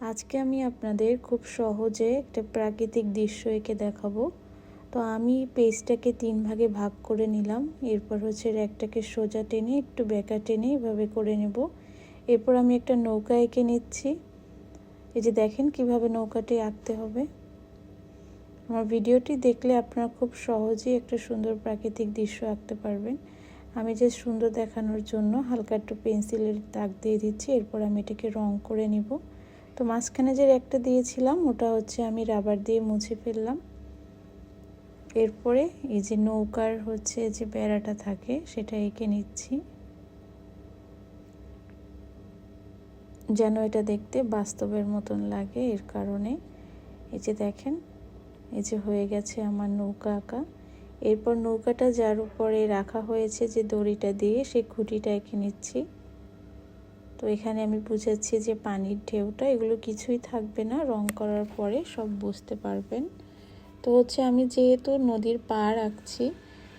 আজকে আমি আপনাদের খুব সহজে একটা প্রাকৃতিক দৃশ্য এঁকে দেখাবো। তো আমি পেজটাকে 3 ভাগে ভাগ করে নিলাম। এরপর হচ্ছে র্যাকটাকে সোজা টেনে একটু বেঁকা টেনে এভাবে করে নেব। এরপর আমি একটা নৌকা এঁকে নিচ্ছি। এই যে দেখেন কিভাবে নৌকাটি আঁকতে হবে। আমার ভিডিওটি দেখলে আপনারা খুব সহজেই একটা সুন্দর প্রাকৃতিক দৃশ্য আঁকতে পারবেন। আমি যে সুন্দর দেখানোর জন্য হালকা একটু পেন্সিলের দাগ দিয়ে দিচ্ছি। এরপর আমি এটাকে রং করে নিব। তো মাঝখানে যে একটা দিয়েছিলাম ওটা হচ্ছে আমি রাবার দিয়ে মুছে ফেললাম। এরপরে এই যে নৌকার হচ্ছে যে বেড়াটা থাকে সেটা এঁকে নিচ্ছি, যেন এটা দেখতে বাস্তবের মতন লাগে। এর কারণে এই যে দেখেন, এই যে হয়ে গেছে আমার নৌকা আঁকা। এরপর নৌকাটা যার উপরে রাখা হয়েছে যে দড়িটা দিয়ে সেই খুঁটিটা এঁকে নিচ্ছি। তো এখানে আমি বুঝাচ্ছি যে পানির ঢেউটা এগুলো কিছুই থাকবে না, রং করার পরে সব বুঝতে পারবেন। তো হচ্ছে আমি যেহেতু নদীর পাড় আঁকছি,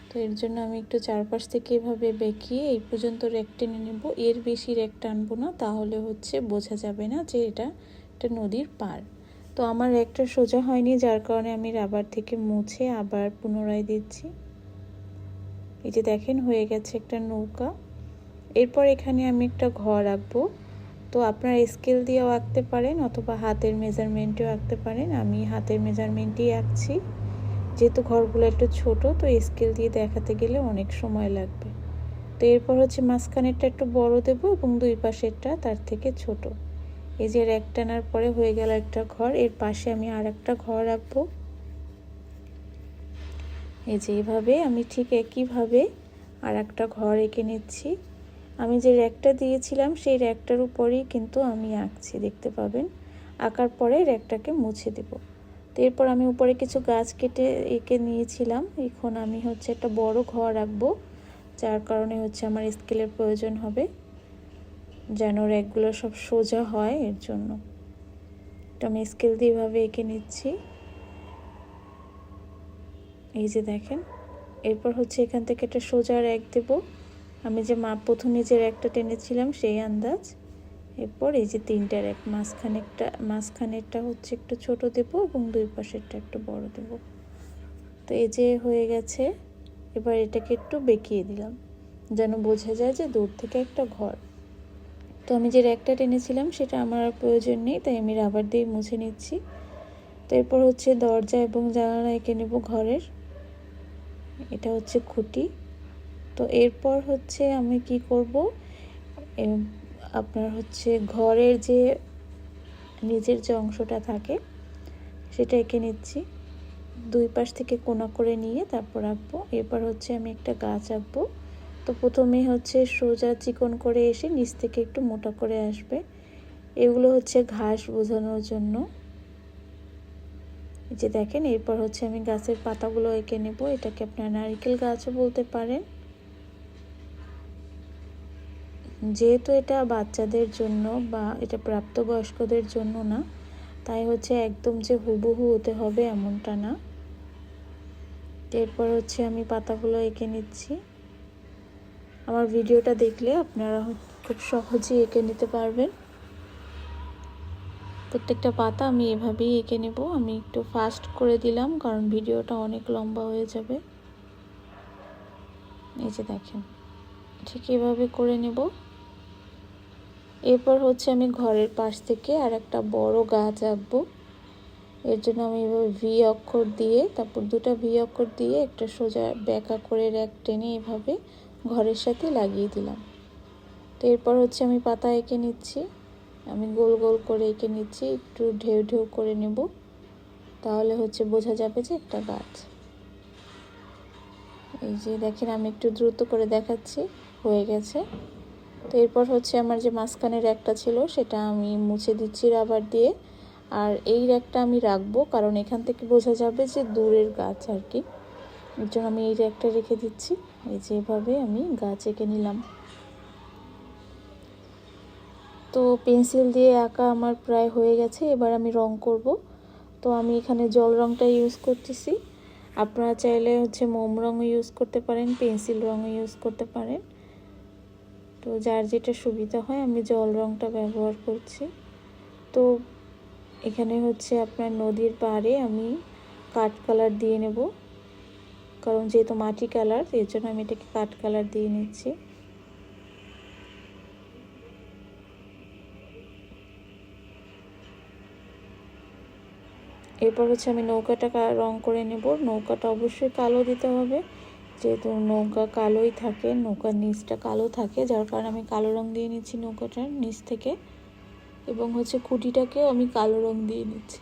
তো এর জন্য আমি একটু চারপাশ থেকে এভাবে বেঁকিয়ে এই পর্যন্ত রেক টেনে নেব। এর বেশি রেক টানবো না, তাহলে হচ্ছে বোঝা যাবে না যে এটা একটা নদীর পাড়। তো আমার রেকটা সোজা হয়নি, যার কারণে আমি রাবার থেকে মুছে আবার পুনরায় দিচ্ছি। এই যে দেখেন হয়ে গেছে একটা নৌকা। এরপর এখানে আমি একটা ঘর আঁকবো। তো আপনারা স্কেল দিয়েও আঁকতে পারেন অথবা হাতের মেজারমেন্টেও আঁকতে পারেন। আমি হাতের মেজারমেন্টেই আঁকছি, যেহেতু ঘরগুলো একটু ছোট, তো স্কেল দিয়ে দেখাতে গেলে অনেক সময় লাগবে। তো এরপর হচ্ছে মাঝখানেরটা একটু বড় দেব এবং দুই পাশেরটা তার থেকে ছোট। এই যে র্যাক টানার পরে হয়ে গেল একটা ঘর। এর পাশে আমি আর একটা ঘর আঁকবো। এই যে এইভাবে আমি ঠিক একইভাবে আর একটা ঘর এঁকে নিচ্ছি। আমি যে র্যাকটা দিয়েছিলাম সেই র্যাকটার উপরেই কিন্তু আমি আঁকছি, দেখতে পাবেন। আঁকার পরে র্যাকটাকে মুছে দেব। তো এরপর আমি উপরে কিছু গাছ কেটে এঁকে নিয়েছিলাম। এখন আমি হচ্ছে একটা বড় ঘর আঁকবো, যার কারণে হচ্ছে আমার স্কেলের প্রয়োজন হবে, যেন র্যাকগুলো সব সোজা হয় এর জন্য। তো আমি স্কেল দিয়ে এভাবে এঁকে নিচ্ছি। এই যে দেখেন, এরপর হচ্ছে এখান থেকে একটা সোজা র্যাক দেব। আমি যে প্রথমে যে র্যাকটা টেনেছিলাম সেই আন্দাজ। এরপর এই যে 3টা র্যাক, মাঝখানেরটা হচ্ছে একটু ছোট দেব এবং দুই পাশেরটা একটু বড় দেব। তো এই যে হয়ে গেছে। এবার এটাকে একটু বেঁকিয়ে দিলাম যেন বোঝা যায় যে দূর থেকে একটা ঘর। তো আমি যে র্যাকটা টেনেছিলাম সেটা আমার আর প্রয়োজন নেই, তাই আমি রাবার দিয়ে মুছে নিচ্ছি। তো এরপর হচ্ছে দরজা এবং জানালা এঁকে নেব ঘরের। এটা হচ্ছে খুঁটি। তো এরপর হচ্ছে আমি কি করব, আপনার হচ্ছে ঘরের যে নিচের যে অংশটা থাকে সেটা এঁকে নিচ্ছি। দুই পাশ থেকে কোনা করে নিয়ে তারপর আঁকবো। এরপর হচ্ছে আমি একটা গাছ আঁকবো। তো প্রথমে হচ্ছে সোজা চিকন করে এসে নিচ থেকে একটু মোটা করে আসবে। এগুলো হচ্ছে ঘাস বোঝানোর জন্য। এই যে দেখেন, এরপর হচ্ছে আমি গাছের পাতাগুলো এঁকে নেব। এটাকে আপনারা নারকেল গাছও বলতে পারেন। যেহেতু এটা বাচ্চাদের জন্য বা এটা প্রাপ্তবয়স্কদের জন্য না, তাই হচ্ছে একদম যে হুবহু হতে হবে এমনটা না। এরপর হচ্ছে আমি পাতাগুলো এঁকে নিচ্ছি। আমার ভিডিওটা দেখলে আপনারা খুব সহজেই এঁকে নিতে পারবেন। প্রত্যেকটা পাতা আমি এভাবেই এঁকে নেব। আমি একটু ফাস্ট করে দিলাম কারণ ভিডিওটা অনেক লম্বা হয়ে যাবে। এই যে দেখেন, ঠিক এভাবে করে নেব। এরপর হচ্ছে আমি ঘরের পাশ থেকে আর একটা বড় গাছ আঁকবো। এর জন্য আমি এভাবে ভি অক্ষর দিয়ে, তারপর 2টা ভি অক্ষর দিয়ে একটা সোজা বেঁকা করে র্যাক টেনে এভাবে ঘরের সাথে লাগিয়ে দিলাম। তো এরপর হচ্ছে আমি পাতা এঁকে নিচ্ছি। আমি গোল গোল করে এঁকে নিচ্ছি, একটু ঢেউ ঢেউ করে নেব, তাহলে হচ্ছে বোঝা যাবে যে একটা গাছ। এই যে দেখেন, আমি একটু দ্রুত করে দেখাচ্ছি, হয়ে গেছে। তো এরপর হচ্ছে আমার যে মাঝখানের র্যাকটা ছিল সেটা আমি মুছে দিচ্ছি রাবার দিয়ে। আর এই র্যাকটা আমি রাখবো কারণ এখান থেকে বোঝা যাবে যে দূরের গাছ আর কি, এর জন্য আমি এই র্যাকটা রেখে দিচ্ছি। এই যে এভাবে আমি গাছ এঁকে নিলাম। তো পেন্সিল দিয়ে আঁকা আমার প্রায় হয়ে গেছে। এবার আমি রং করব। তো আমি এখানে জল রংটা ইউজ করতেছি। আপনারা চাইলে হচ্ছে মোম রঙও ইউজ করতে পারেন, পেন্সিল রঙও ইউজ করতে পারেন। তো যার যেটা সুবিধা হয়, আমি জল রংটা ব্যবহার করছি। তো এখানে হচ্ছে আপনার নদীর পাড়ে আমি কাঠ কালার দিয়ে নেব, কারণ যেহেতু মাটি কালার এর জন্য আমি এটাকে কাঠ কালার দিয়ে নিচ্ছি। এরপর হচ্ছে আমি নৌকাটা রং করে নেব। নৌকাটা অবশ্যই কালো দিতে হবে, যেহেতু নৌকা কালোই থাকে, নৌকার নিচটা কালো থাকে, যার কারণে আমি কালো রং দিয়ে নিচ্ছি নৌকাটার নিচ থেকে। এবং হচ্ছে খুঁটিটাকেও আমি কালো রং দিয়ে নিচ্ছি।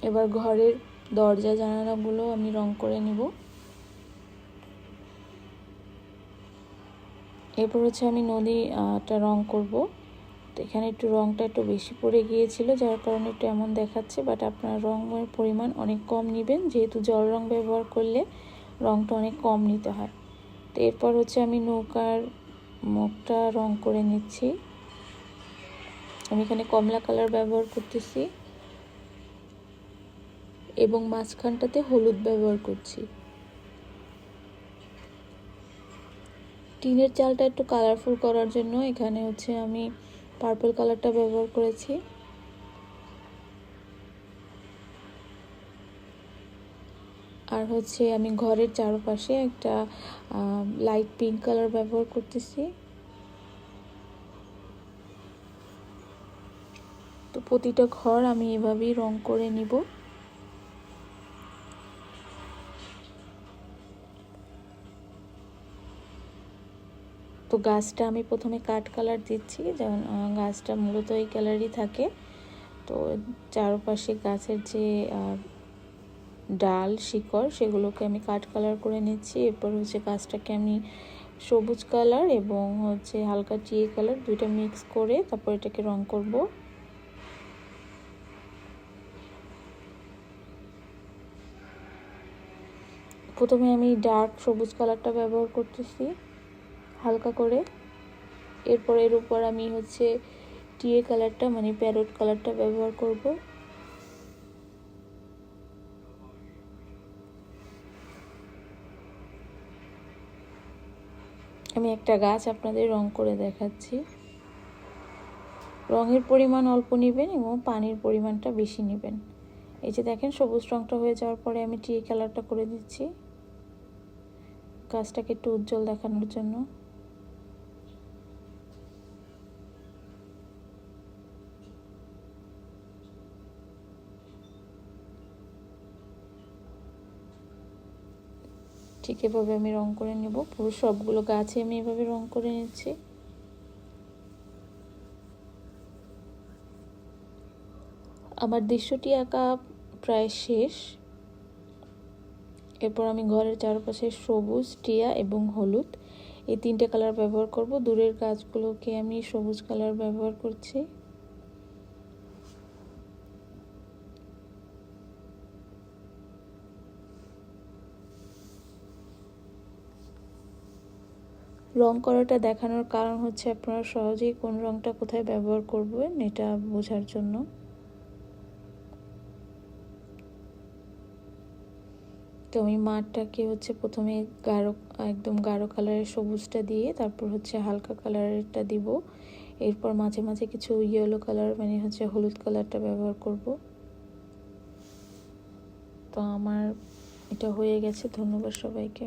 এবার ঘরের দরজা জানালাগুলো আমি রং করে নেব। এরপর হচ্ছে আমি নদীটা রং করব। তো এখানে একটু রংটা একটু বেশি পড়ে গিয়েছিল, যার কারণে একটু এমন দেখাচ্ছে, বাট আপনার রঙের পরিমাণ অনেক কম নেবেন, যেহেতু জল রং ব্যবহার করলে রংটা অনেক কম নিতে হয়। তো এরপর হচ্ছে আমি নৌকার মুখটা রং করে নিচ্ছি। আমি এখানে কমলা কালার ব্যবহার করতেছি এবং মাঝখানটাতে হলুদ ব্যবহার করছি। টিনের চালটা একটু কালারফুল করার জন্য এখানে হচ্ছে আমি পার্পল কালারটা ব্যবহার করেছি। আর হচ্ছে আমি ঘরের চারপাশে একটা লাইট পিঙ্ক কালার ব্যবহার করতেছি। তো প্রতিটা ঘর আমি এভাবেই রং করে নিব। তো গাছটা আমি প্রথমে কাঠ কালার দিচ্ছি, যেমন গাছটা মূলত এই কালারই থাকে। তো চারপাশে গাছের যে ডাল শিকড় সেগুলোকে আমি কাঠ কালার করে নিচ্ছি। এরপর হচ্ছে গাছটাকে আমি সবুজ কালার এবং হচ্ছে হালকা টিয়ে কালার দুইটা মিক্স করে তারপর এটাকে রং করব। প্রথমে আমি ডার্ক সবুজ কালারটা ব্যবহার করতেছি হালকা করে। এরপর এর উপর আমি হচ্ছে টিয়ে কালারটা মানে প্যারট কালারটা ব্যবহার করব। আমি একটা গাছ আপনাদের রং করে দেখাচ্ছি। রঙের পরিমাণ অল্প নেবেন এবং পানির পরিমাণটা বেশি নেবেন। এই যে দেখেন সবুজ রংটা হয়ে যাওয়ার পরে আমি টিয়ে কালারটা করে দিচ্ছি গাছটাকে একটু উজ্জ্বল দেখানোর জন্য। ঠিক এভাবে আমি রং করে নেব। পুরো সবগুলো গাছে আমি এভাবে রং করে নিচ্ছি। আমার দৃশ্যটি আঁকা প্রায় শেষ। এরপর আমি ঘরের চারপাশে সবুজ, টিয়া এবং হলুদ এই তিনটে কালার ব্যবহার করব। দূরের গাছগুলোকে আমি সবুজ কালার ব্যবহার করছি। রং করাটা দেখানোর কারণ হচ্ছে আপনারা সহজেই কোন রংটা কোথায় ব্যবহার করবেন এটা বোঝার জন্য। তো আমি মাঠটাকে হচ্ছে প্রথমে একদম গাঢ় কালারের সবুজটা দিয়ে তারপর হচ্ছে হালকা কালারেরটা দিব। এরপর মাঝে মাঝে কিছু ইয়েলো কালার মানে হচ্ছে হলুদ কালারটা ব্যবহার করব। তো আমার এটা হয়ে গেছে। ধন্যবাদ সবাইকে।